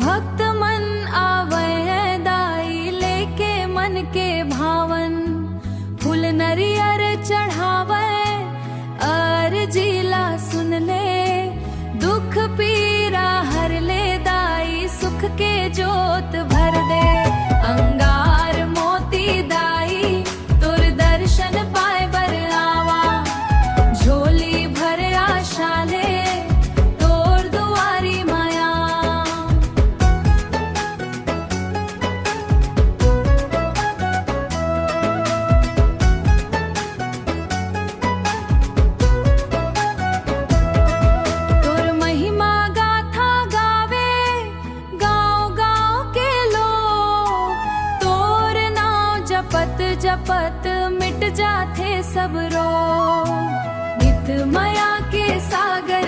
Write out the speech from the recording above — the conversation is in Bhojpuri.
भक्त मन आवे दाई लेके मन के भावन, फूल नरियर चढ़ावे अर्जीला सुन ले, दुख पीरा हर ले दाई सुख के जोत भर दे। अंगार मोती दाई तुर दर्शन पाए बर आवा, झोली भर आशा ले तोर दुआरी माया। तोर महिमा गाथा गावे गाँव गाँव के लोग, तोर नाम जपत जपत मिट जाते सब रोग। नित माया के सागर